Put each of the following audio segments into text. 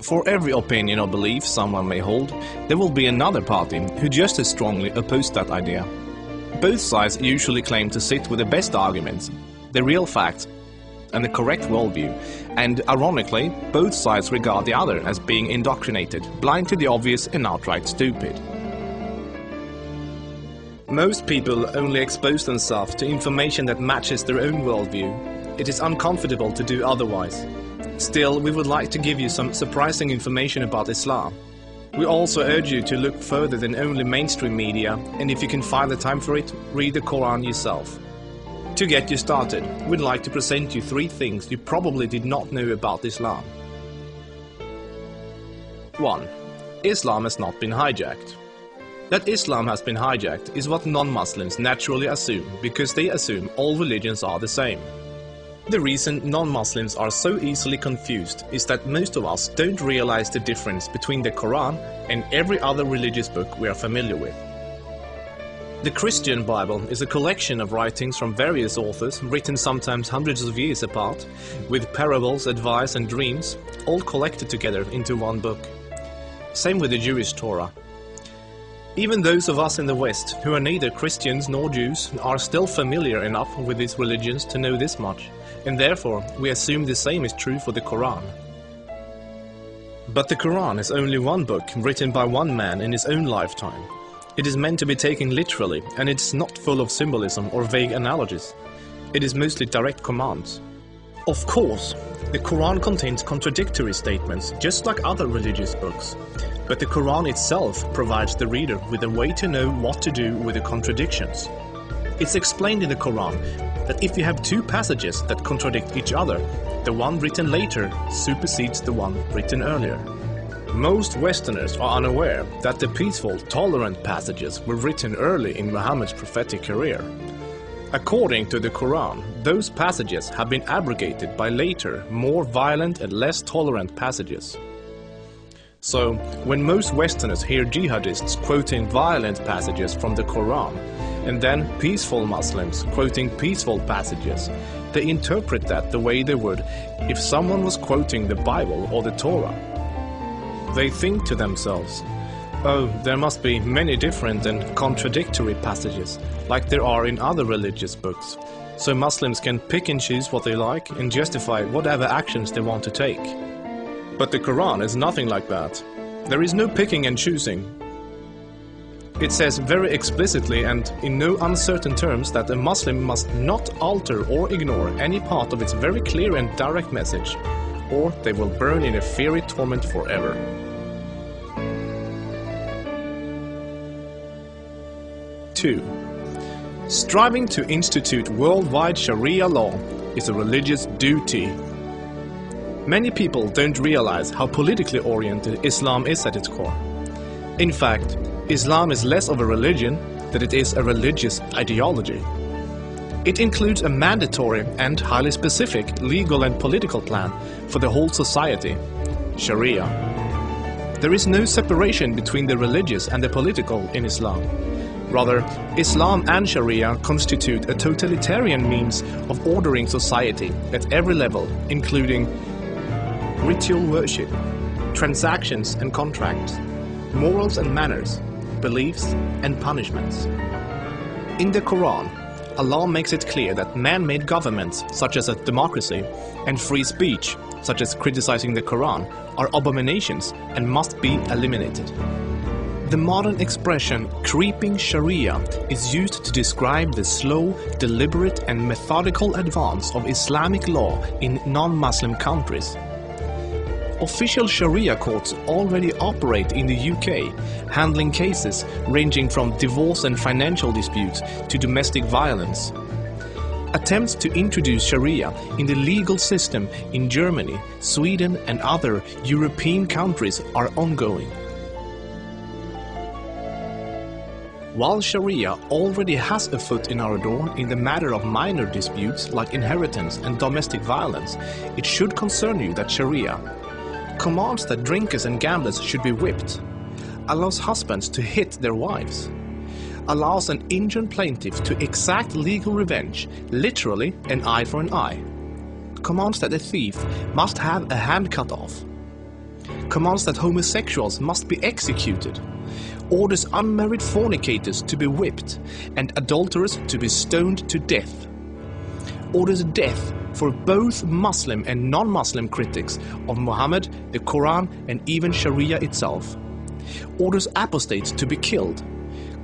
For every opinion or belief someone may hold, there will be another party who just as strongly oppose that idea. Both sides usually claim to sit with the best arguments, the real facts, and the correct worldview, and ironically, both sides regard the other as being indoctrinated, blind to the obvious and outright stupid. Most people only expose themselves to information that matches their own worldview. It is uncomfortable to do otherwise. Still, we would like to give you some surprising information about Islam. We also urge you to look further than only mainstream media, and if you can find the time for it, read the Quran yourself. To get you started, we'd like to present you 3 things you probably did not know about Islam. 1. Islam has not been hijacked. That Islam has been hijacked is what non-Muslims naturally assume, because they assume all religions are the same. The reason non-Muslims are so easily confused is that most of us don't realize the difference between the Quran and every other religious book we are familiar with. The Christian Bible is a collection of writings from various authors, written sometimes hundreds of years apart, with parables, advice and dreams, all collected together into one book. Same with the Jewish Torah. Even those of us in the West, who are neither Christians nor Jews, are still familiar enough with these religions to know this much, and therefore we assume the same is true for the Quran. But the Quran is only one book written by one man in his own lifetime. It is meant to be taken literally, and it is not full of symbolism or vague analogies. It is mostly direct commands. Of course, the Quran contains contradictory statements, just like other religious books. But the Quran itself provides the reader with a way to know what to do with the contradictions. It's explained in the Quran that if you have 2 passages that contradict each other, the one written later supersedes the one written earlier. Most Westerners are unaware that the peaceful, tolerant passages were written early in Muhammad's prophetic career. According to the Quran, those passages have been abrogated by later, more violent and less tolerant passages. So, when most Westerners hear jihadists quoting violent passages from the Quran, and then peaceful Muslims quoting peaceful passages, they interpret that the way they would if someone was quoting the Bible or the Torah. They think to themselves, oh, there must be many different and contradictory passages, like there are in other religious books, so Muslims can pick and choose what they like and justify whatever actions they want to take. But the Quran is nothing like that. There is no picking and choosing. It says very explicitly and in no uncertain terms that a Muslim must not alter or ignore any part of its very clear and direct message, or they will burn in a fiery torment forever. Two. Striving to institute worldwide Sharia law is a religious duty. Many people don't realize how politically oriented Islam is at its core. In fact, Islam is less of a religion than it is a religious ideology. It includes a mandatory and highly specific legal and political plan for the whole society, Sharia. There is no separation between the religious and the political in Islam. Rather, Islam and Sharia constitute a totalitarian means of ordering society at every level, including ritual worship, transactions and contracts, morals and manners, beliefs and punishments. In the Quran, Allah makes it clear that man-made governments, such as a democracy, and free speech, such as criticizing the Quran, are abominations and must be eliminated. The modern expression creeping Sharia is used to describe the slow, deliberate and methodical advance of Islamic law in non-Muslim countries. Official Sharia courts already operate in the UK, handling cases ranging from divorce and financial disputes to domestic violence. Attempts to introduce Sharia in the legal system in Germany, Sweden and other European countries are ongoing. While Sharia already has a foot in our door in the matter of minor disputes like inheritance and domestic violence, it should concern you that Sharia commands that drinkers and gamblers should be whipped, allows husbands to hit their wives, allows an injured plaintiff to exact legal revenge, literally an eye for an eye, commands that a thief must have a hand cut off, commands that homosexuals must be executed, orders unmarried fornicators to be whipped and adulterers to be stoned to death, orders death for both Muslim and non-Muslim critics of Muhammad, the Quran and even Sharia itself, orders apostates to be killed,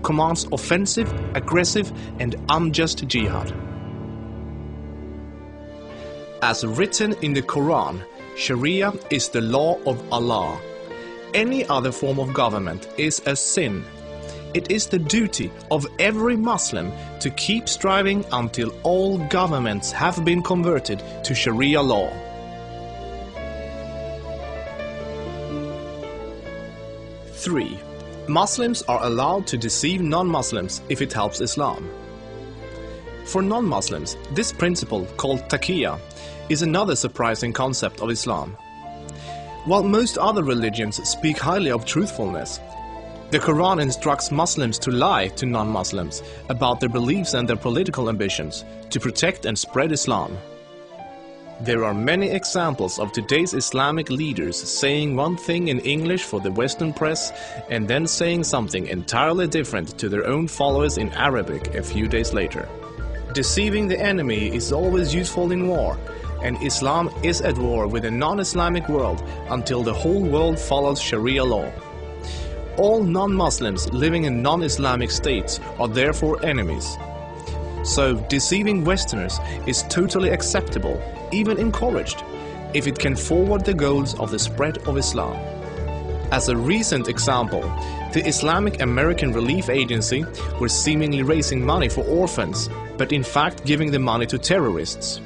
commands offensive, aggressive and unjust jihad. As written in the Quran, Sharia is the law of Allah. Any other form of government is a sin. It is the duty of every Muslim to keep striving until all governments have been converted to Sharia law. Three, Muslims are allowed to deceive non-Muslims if it helps Islam. For non-Muslims, this principle, called taqiyya, is another surprising concept of Islam. While most other religions speak highly of truthfulness, the Quran instructs Muslims to lie to non-Muslims about their beliefs and their political ambitions to protect and spread Islam. There are many examples of today's Islamic leaders saying one thing in English for the Western press and then saying something entirely different to their own followers in Arabic a few days later. Deceiving the enemy is always useful in war, and Islam is at war with the non-Islamic world until the whole world follows Sharia law. All non-Muslims living in non-Islamic states are therefore enemies. So deceiving Westerners is totally acceptable, even encouraged, if it can forward the goals of the spread of Islam. As a recent example, the Islamic American Relief Agency were seemingly raising money for orphans, but in fact giving the money to terrorists.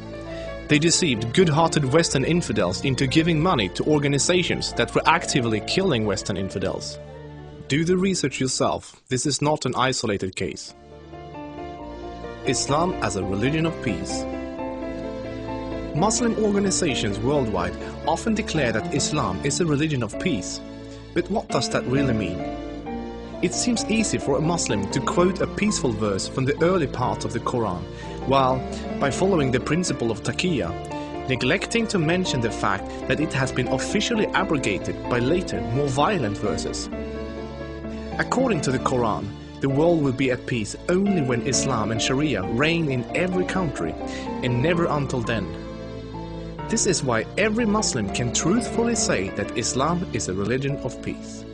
They deceived good-hearted Western infidels into giving money to organizations that were actively killing Western infidels. Do the research yourself, this is not an isolated case. Islam as a religion of peace. Muslim organizations worldwide often declare that Islam is a religion of peace. But what does that really mean? It seems easy for a Muslim to quote a peaceful verse from the early part of the Quran, while, by following the principle of taqiyya, neglecting to mention the fact that it has been officially abrogated by later, more violent verses. According to the Quran, the world will be at peace only when Islam and Sharia reign in every country, and never until then. This is why every Muslim can truthfully say that Islam is a religion of peace.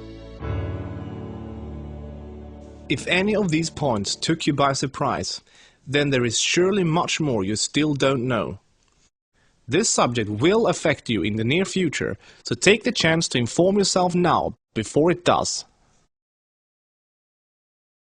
If any of these points took you by surprise, then there is surely much more you still don't know. This subject will affect you in the near future, so take the chance to inform yourself now before it does.